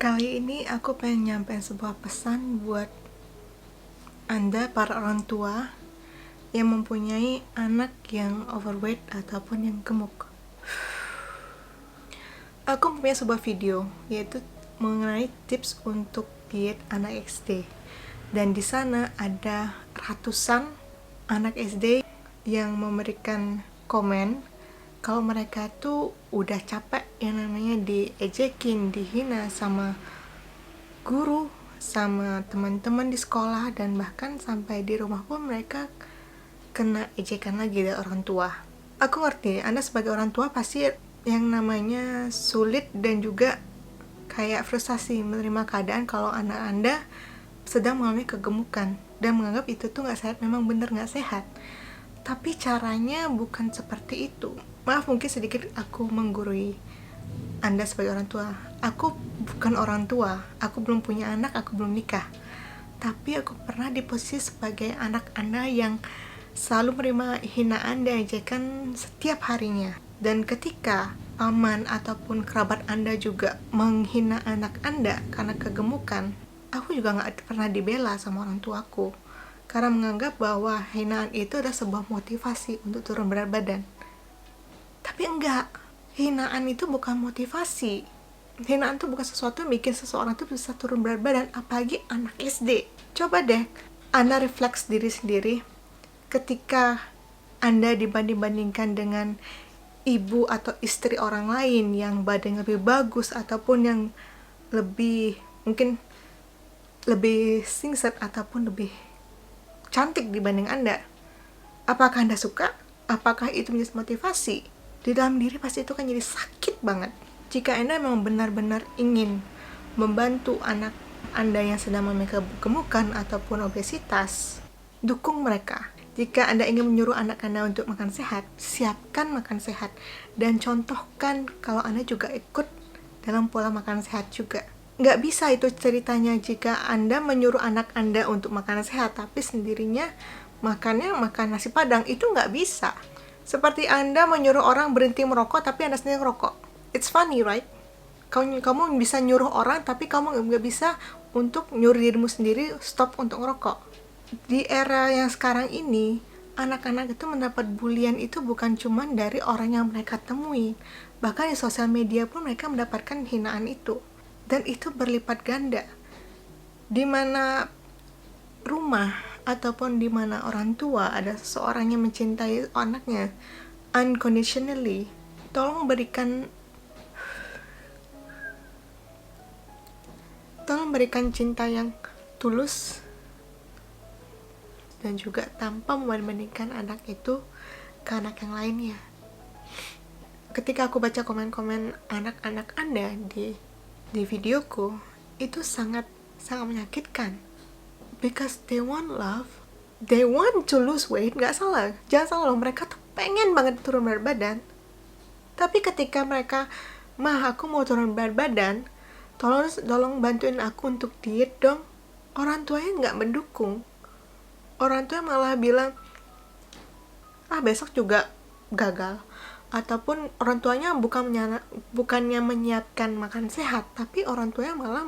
Kali ini aku pengen nyampein sebuah pesan buat Anda para orang tua yang mempunyai anak yang overweight ataupun yang gemuk. Aku mempunyai sebuah video yaitu mengenai tips untuk diet anak SD. Dan di sana ada ratusan anak SD yang memberikan komen kalau mereka tuh udah capek yang namanya diejekin, dihina sama guru, sama teman-teman di sekolah, dan bahkan sampai di rumah pun mereka kena ejekan lagi dari orang tua. Aku ngerti, Anda sebagai orang tua pasti yang namanya sulit dan juga kayak frustasi menerima keadaan kalau anak Anda sedang mengalami kegemukan dan menganggap itu tuh nggak sehat, memang bener nggak sehat. Tapi caranya bukan seperti itu. Maaf, mungkin sedikit aku menggurui Anda sebagai orang tua. Aku bukan orang tua, aku belum punya anak, aku belum nikah. Tapi aku pernah di posisi sebagai anak Anda yang selalu menerima hinaan dan ejekan setiap harinya. Dan ketika paman ataupun kerabat Anda juga menghina anak Anda karena kegemukan, aku juga gak pernah dibela sama orang tuaku. Karena menganggap bahwa hinaan itu adalah sebuah motivasi untuk turun berat badan. Tapi enggak, hinaan itu bukan motivasi. Hinaan itu bukan sesuatu yang bikin seseorang itu bisa turun berat badan, apalagi anak SD. Coba deh, Anda refleks diri sendiri ketika Anda dibanding-bandingkan dengan ibu atau istri orang lain yang badannya lebih bagus ataupun yang lebih, mungkin lebih singset ataupun lebih cantik dibanding Anda. Apakah Anda suka? Apakah itu menjadi motivasi? Di dalam diri pasti itu kan jadi sakit banget. Jika Anda memang benar-benar ingin membantu anak Anda yang sedang mengalami kegemukan ataupun obesitas, dukung mereka. Jika Anda ingin menyuruh anak Anda untuk makan sehat, siapkan makan sehat dan contohkan kalau Anda juga ikut dalam pola makan sehat juga. Nggak bisa itu ceritanya jika Anda menyuruh anak Anda untuk makan sehat, tapi sendirinya makannya makan nasi padang, itu nggak bisa. Seperti Anda menyuruh orang berhenti merokok, tapi Anda sendiri ngerokok. It's funny, right? Kamu bisa nyuruh orang, tapi kamu nggak bisa untuk nyuruh dirimu sendiri stop untuk ngerokok. Di era yang sekarang ini, anak-anak itu mendapat bulian itu bukan cuma dari orang yang mereka temui. Bahkan di sosial media pun mereka mendapatkan hinaan itu. Dan itu berlipat ganda. Di mana rumah ataupun di mana orang tua ada seseorang yang mencintai anaknya unconditionally, tolong berikan cinta yang tulus dan juga tanpa membandingkan anak itu ke anak yang lainnya. Ketika aku baca komen-komen anak-anak Anda di videoku, itu sangat menyakitkan. Because they want love, they want to lose weight. Gak salah, jangan salah loh, mereka tuh pengen banget turun berat badan. Tapi ketika mereka, aku mau turun berat badan, tolong bantuin aku untuk diet dong, orang tuanya gak mendukung. Orang tua malah bilang, besok juga gagal. Ataupun orang tuanya bukannya menyiapkan makan sehat, tapi orang tuanya malah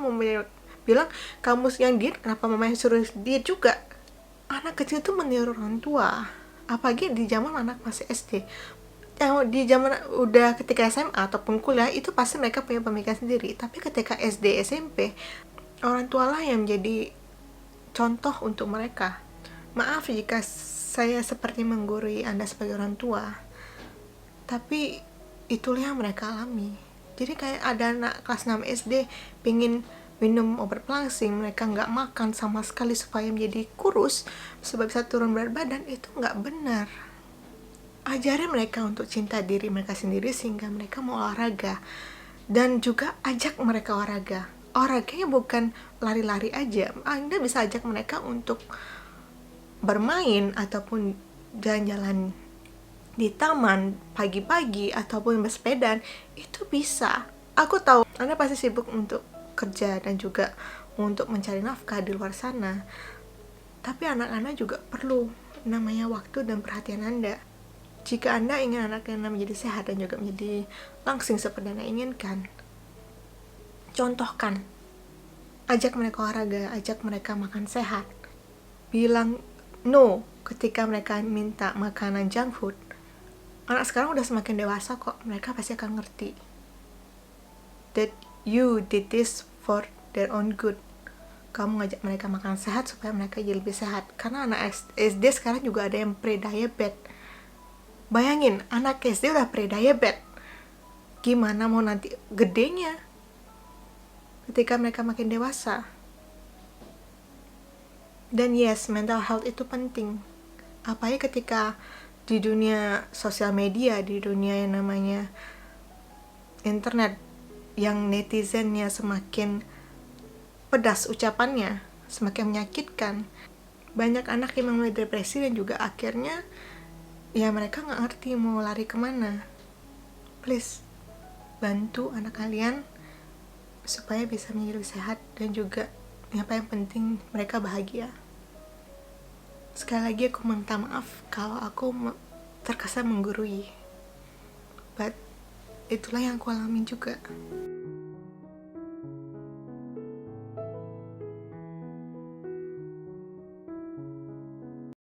bilang, kamu yang diet, kenapa mamanya suruh diet juga? Anak kecil tuh meniru orang tua, apalagi di zaman anak masih SD. Di zaman udah ketika SMA ataupun kuliah, itu pasti mereka punya pemikiran sendiri. Tapi ketika SD, SMP, orang tua lah yang menjadi contoh untuk mereka. Maaf jika saya seperti menggurui Anda sebagai orang tua, tapi itulah yang mereka alami. Jadi kayak ada anak kelas 6 SD pingin minum obat pelangsing, mereka nggak makan sama sekali supaya menjadi kurus, supaya bisa turun berat badan, itu nggak benar. Ajari mereka untuk cinta diri mereka sendiri sehingga mereka mau olahraga. Dan juga ajak mereka olahraga. Olahraganya bukan lari-lari aja. Anda bisa ajak mereka untuk bermain ataupun jalan-jalan di taman pagi-pagi ataupun bersepeda, itu bisa. Aku tahu Anda pasti sibuk untuk kerja dan juga untuk mencari nafkah di luar sana, tapi anak-anak juga perlu namanya waktu dan perhatian Anda. Jika Anda ingin anak Anda menjadi sehat dan juga menjadi langsing seperti Anda inginkan, contohkan ajak mereka olahraga, ajak mereka makan sehat, bilang no ketika mereka minta makanan junk food. Anak sekarang udah semakin dewasa kok, mereka pasti akan ngerti that you did this for their own good. Kamu ngajak mereka makan sehat supaya mereka jadi lebih sehat. Karena anak SD sekarang juga ada yang pre-diabetes. Bayangin, anak SD udah pre-diabetes, gimana mau nanti gedenya ketika mereka makin dewasa. Dan yes, mental health itu penting, apalagi ketika di dunia sosial media, di dunia yang namanya internet, yang netizennya semakin pedas ucapannya, semakin menyakitkan. Banyak anak yang mulai depresi dan juga akhirnya ya mereka gak ngerti mau lari kemana. Please, bantu anak kalian supaya bisa menjadi sehat dan juga yang paling penting mereka bahagia. Sekali lagi aku minta maaf kalau aku terkesan menggurui, but itulah yang aku alami juga.